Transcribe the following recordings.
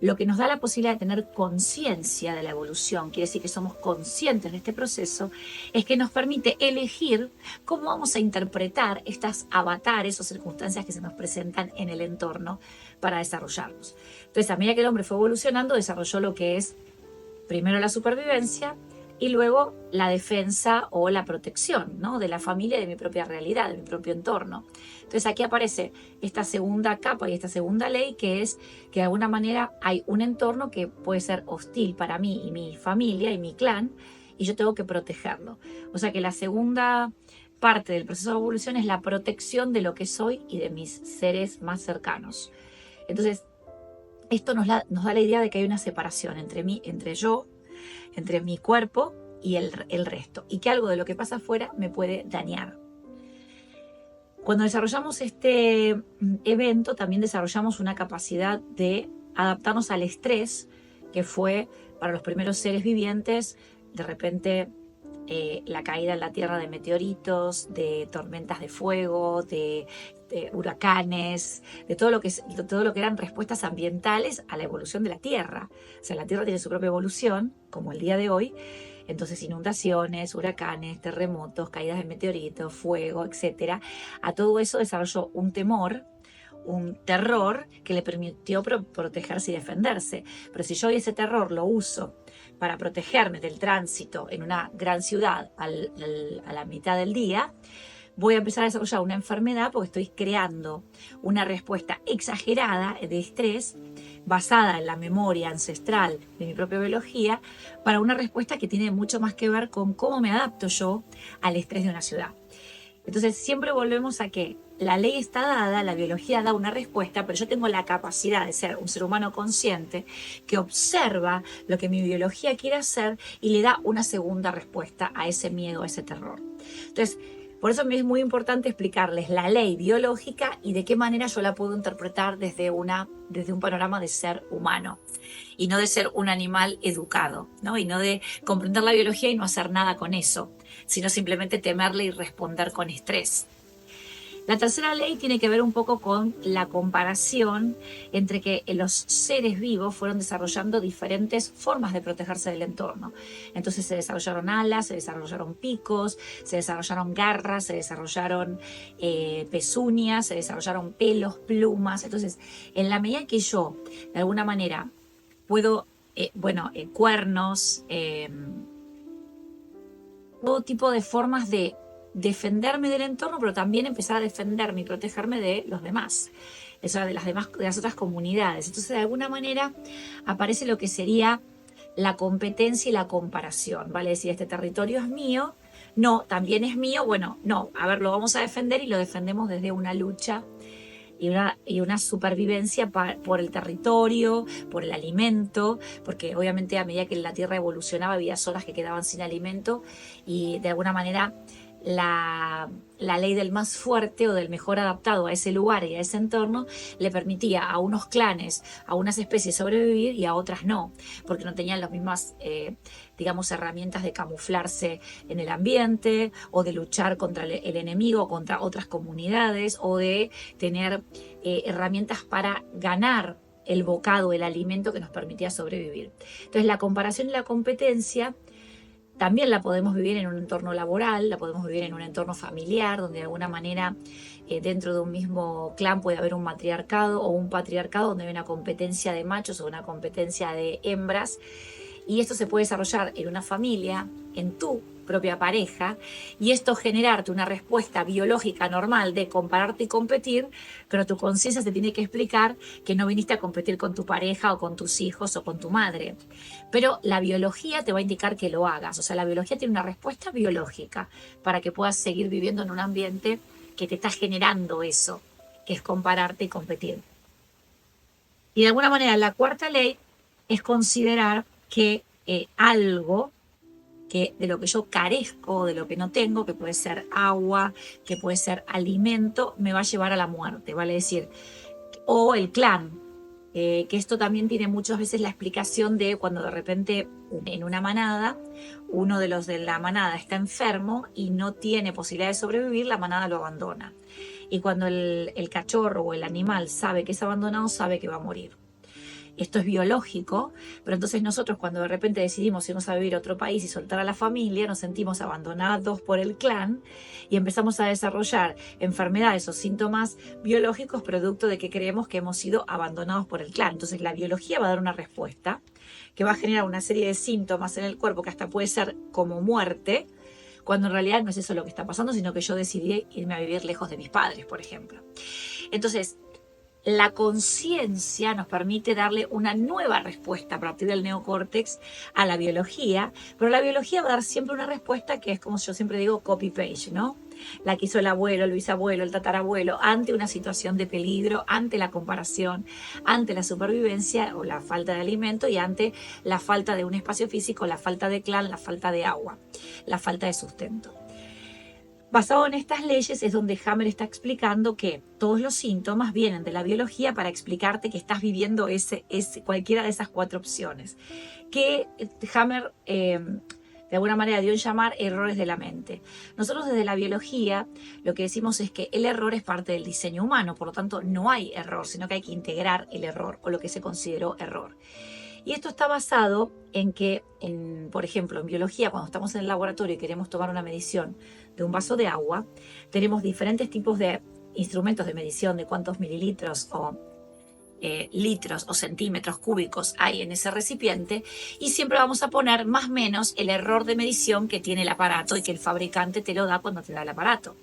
lo que nos da la posibilidad de tener conciencia de la evolución, quiere decir que somos conscientes de este proceso, es que nos permite elegir cómo vamos a interpretar estas avatares o circunstancias que se nos presentan en el entorno para desarrollarnos. Entonces, a medida que el hombre fue evolucionando, desarrolló lo que es primero la supervivencia y luego la defensa o la protección, ¿no?, de la familia, de mi propia realidad, de mi propio entorno. Entonces aquí aparece esta segunda capa y esta segunda ley, que es que de alguna manera hay un entorno que puede ser hostil para mí y mi familia y mi clan, y yo tengo que protegerlo. O sea que la segunda parte del proceso de evolución es la protección de lo que soy y de mis seres más cercanos. Entonces, esto nos da la idea de que hay una separación entre mí, entre yo, entre mi cuerpo y el resto, y que algo de lo que pasa afuera me puede dañar. Cuando desarrollamos este evento, también desarrollamos una capacidad de adaptarnos al estrés, que fue para los primeros seres vivientes, de repente, la caída en la Tierra de meteoritos, de tormentas de fuego, de huracanes, de todo lo que eran respuestas ambientales a la evolución de la Tierra. O sea, la Tierra tiene su propia evolución, como el día de hoy. Entonces, inundaciones, huracanes, terremotos, caídas de meteoritos, fuego, etc. A todo eso desarrolló un temor, un terror que le permitió protegerse y defenderse. Pero si yo hoy ese terror lo uso para protegerme del tránsito en una gran ciudad a la mitad del día, voy a empezar a desarrollar una enfermedad porque estoy creando una respuesta exagerada de estrés basada en la memoria ancestral de mi propia biología, para una respuesta que tiene mucho más que ver con cómo me adapto yo al estrés de una ciudad. Entonces siempre volvemos a que la ley está dada, la biología da una respuesta, pero yo tengo la capacidad de ser un ser humano consciente que observa lo que mi biología quiere hacer y le da una segunda respuesta a ese miedo, a ese terror. Entonces, por eso me es muy importante explicarles la ley biológica y de qué manera yo la puedo interpretar desde un panorama de ser humano y no de ser un animal educado, ¿no? Y no de comprender la biología y no hacer nada con eso, sino simplemente temerle y responder con estrés. La tercera ley tiene que ver un poco con la comparación entre que los seres vivos fueron desarrollando diferentes formas de protegerse del entorno. Entonces se desarrollaron alas, se desarrollaron picos, se desarrollaron garras, se desarrollaron pezuñas, se desarrollaron pelos, plumas. Entonces, en la medida que yo, de alguna manera, puedo, cuernos, todo tipo de formas de defenderme del entorno, pero también empezar a defenderme y protegerme de los demás, o sea, de las otras comunidades. Entonces, de alguna manera, aparece lo que sería la competencia y la comparación, ¿vale? Es decir, este territorio es mío, no, también es mío, bueno, no, a ver, lo vamos a defender y lo defendemos desde una lucha y una supervivencia por el territorio, por el alimento, porque obviamente a medida que la Tierra evolucionaba había zonas que quedaban sin alimento y de alguna manera la ley del más fuerte o del mejor adaptado a ese lugar y a ese entorno le permitía a unos clanes, a unas especies sobrevivir y a otras no, porque no tenían las mismas, herramientas de camuflarse en el ambiente o de luchar contra el enemigo, contra otras comunidades, o de tener herramientas para ganar el bocado, el alimento que nos permitía sobrevivir. Entonces, la comparación y la competencia también la podemos vivir en un entorno laboral, la podemos vivir en un entorno familiar, donde de alguna manera dentro de un mismo clan puede haber un matriarcado o un patriarcado, donde hay una competencia de machos o una competencia de hembras. Y esto se puede desarrollar en una familia, en tu propia pareja, y esto generarte una respuesta biológica normal de compararte y competir, pero tu conciencia te tiene que explicar que no viniste a competir con tu pareja o con tus hijos o con tu madre. Pero la biología te va a indicar que lo hagas. O sea, la biología tiene una respuesta biológica para que puedas seguir viviendo en un ambiente que te está generando eso, que es compararte y competir. Y de alguna manera la cuarta ley es considerar que algo que de lo que yo carezco, de lo que no tengo, que puede ser agua, que puede ser alimento, me va a llevar a la muerte, vale decir, o el clan, que esto también tiene muchas veces la explicación de cuando de repente en una manada, uno de los de la manada está enfermo y no tiene posibilidad de sobrevivir, la manada lo abandona. Y cuando el cachorro o el animal sabe que es abandonado, sabe que va a morir. Esto es biológico, pero entonces nosotros cuando de repente decidimos irnos a vivir a otro país y soltar a la familia, nos sentimos abandonados por el clan y empezamos a desarrollar enfermedades o síntomas biológicos producto de que creemos que hemos sido abandonados por el clan. Entonces la biología va a dar una respuesta que va a generar una serie de síntomas en el cuerpo que hasta puede ser como muerte, cuando en realidad no es eso lo que está pasando, sino que yo decidí irme a vivir lejos de mis padres, por ejemplo. Entonces, la conciencia nos permite darle una nueva respuesta a partir del neocórtex a la biología, pero la biología va a dar siempre una respuesta que es, como yo siempre digo, copy-paste, ¿no? La que hizo el abuelo, el bisabuelo, el tatarabuelo, ante una situación de peligro, ante la comparación, ante la supervivencia o la falta de alimento y ante la falta de un espacio físico, la falta de clan, la falta de agua, la falta de sustento. Basado en estas leyes es donde Hammer está explicando que todos los síntomas vienen de la biología para explicarte que estás viviendo cualquiera de esas 4 opciones, que Hammer de alguna manera dio en llamar errores de la mente. Nosotros desde la biología lo que decimos es que el error es parte del diseño humano, por lo tanto no hay error, sino que hay que integrar el error o lo que se consideró error. Y esto está basado en que, por ejemplo, en biología, cuando estamos en el laboratorio y queremos tomar una medición de un vaso de agua, tenemos diferentes tipos de instrumentos de medición de cuántos mililitros o litros o centímetros cúbicos hay en ese recipiente y siempre vamos a poner más o menos el error de medición que tiene el aparato y que el fabricante te lo da cuando te da el aparato.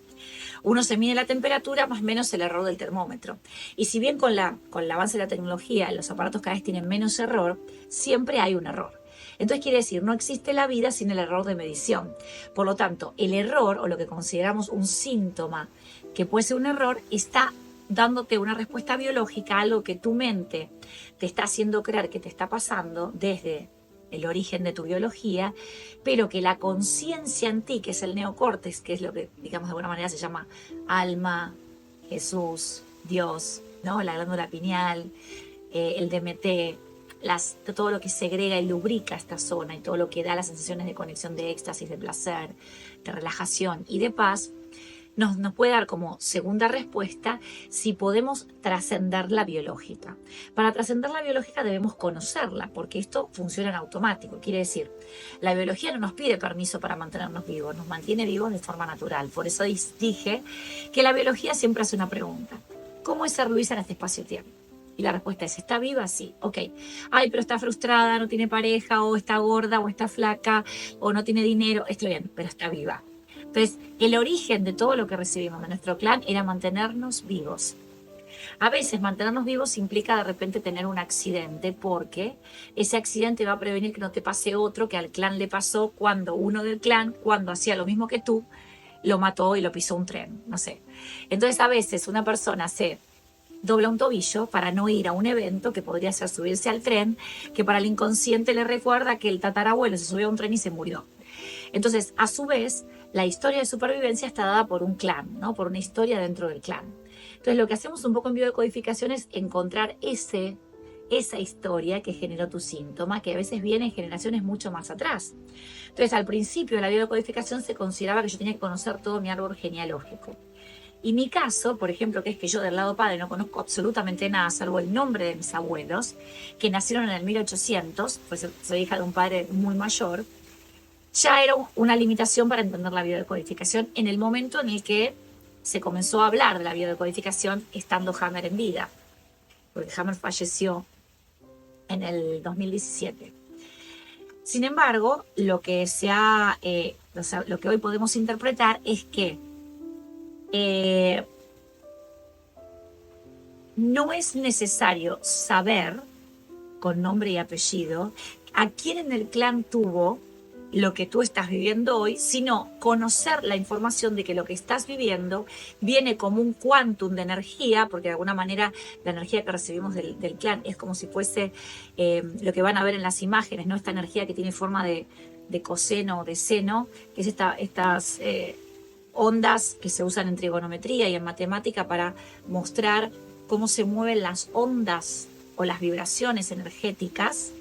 Uno se mide la temperatura más o menos el error del termómetro. Y si bien con el avance de la tecnología los aparatos cada vez tienen menos error, siempre hay un error. Entonces quiere decir, no existe la vida sin el error de medición. Por lo tanto, el error o lo que consideramos un síntoma que puede ser un error está dándote una respuesta biológica a algo que tu mente te está haciendo creer que te está pasando desde el origen de tu biología, pero que la conciencia en ti, que es el neocórtex, que es lo que, digamos, de alguna manera se llama alma, Jesús, Dios, ¿no? La glándula pineal, el DMT, todo lo que segrega y lubrica esta zona y todo lo que da las sensaciones de conexión, de éxtasis, de placer, de relajación y de paz, nos puede dar como segunda respuesta si podemos trascender la biológica. Para trascender la biológica debemos conocerla, porque esto funciona en automático. Quiere decir, la biología no nos pide permiso para mantenernos vivos, nos mantiene vivos de forma natural. Por eso dije que la biología siempre hace una pregunta. ¿Cómo es ser Luisa en este espacio-tiempo? Y la respuesta es, ¿está viva? Sí, ok. Ay, pero está frustrada, no tiene pareja, o está gorda, o está flaca, o no tiene dinero. Estoy bien, pero está viva. Entonces, el origen de todo lo que recibimos de nuestro clan era mantenernos vivos. A veces mantenernos vivos implica de repente tener un accidente, porque ese accidente va a prevenir que no te pase otro que al clan le pasó cuando uno del clan, cuando hacía lo mismo que tú, lo mató y lo pisó un tren, no sé. Entonces a veces una persona se dobla un tobillo para no ir a un evento que podría ser subirse al tren, que para el inconsciente le recuerda que el tatarabuelo se subió a un tren y se murió. Entonces, a su vez, la historia de supervivencia está dada por un clan, ¿no? Por una historia dentro del clan. Entonces, lo que hacemos un poco en biodecodificación es encontrar esa historia que generó tu síntoma, que a veces viene en generaciones mucho más atrás. Entonces, al principio de la biodecodificación se consideraba que yo tenía que conocer todo mi árbol genealógico. Y mi caso, por ejemplo, que es que yo del lado padre no conozco absolutamente nada, salvo el nombre de mis abuelos, que nacieron en el 1800, pues soy hija de un padre muy mayor, ya era una limitación para entender la biodecodificación en el momento en el que se comenzó a hablar de la biodecodificación estando Hammer en vida, porque Hammer falleció en el 2017. Sin embargo, lo que hoy podemos interpretar es que no es necesario saber con nombre y apellido a quién en el clan tuvo lo que tú estás viviendo hoy, sino conocer la información de que lo que estás viviendo viene como un quantum de energía, porque de alguna manera la energía que recibimos del clan es como si fuese lo que van a ver en las imágenes, ¿no? Esta energía que tiene forma de coseno o de seno, que es estas ondas que se usan en trigonometría y en matemática para mostrar cómo se mueven las ondas o las vibraciones energéticas.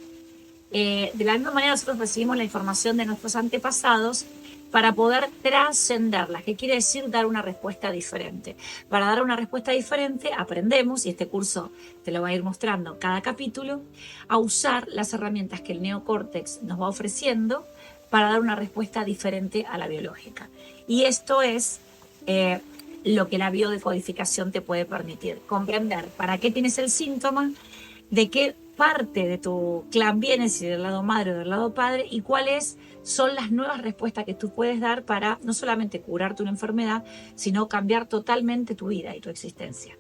De la misma manera nosotros recibimos la información de nuestros antepasados para poder trascenderlas, que quiere decir dar una respuesta diferente. Para dar una respuesta diferente aprendemos, y este curso te lo va a ir mostrando cada capítulo, a usar las herramientas que el neocórtex nos va ofreciendo para dar una respuesta diferente a la biológica. Y esto es lo que la biodecodificación te puede permitir, comprender para qué tienes el síntoma, de qué parte de tu clan vienes, si del lado madre o del lado padre, y cuáles son las nuevas respuestas que tú puedes dar para no solamente curarte una enfermedad, sino cambiar totalmente tu vida y tu existencia.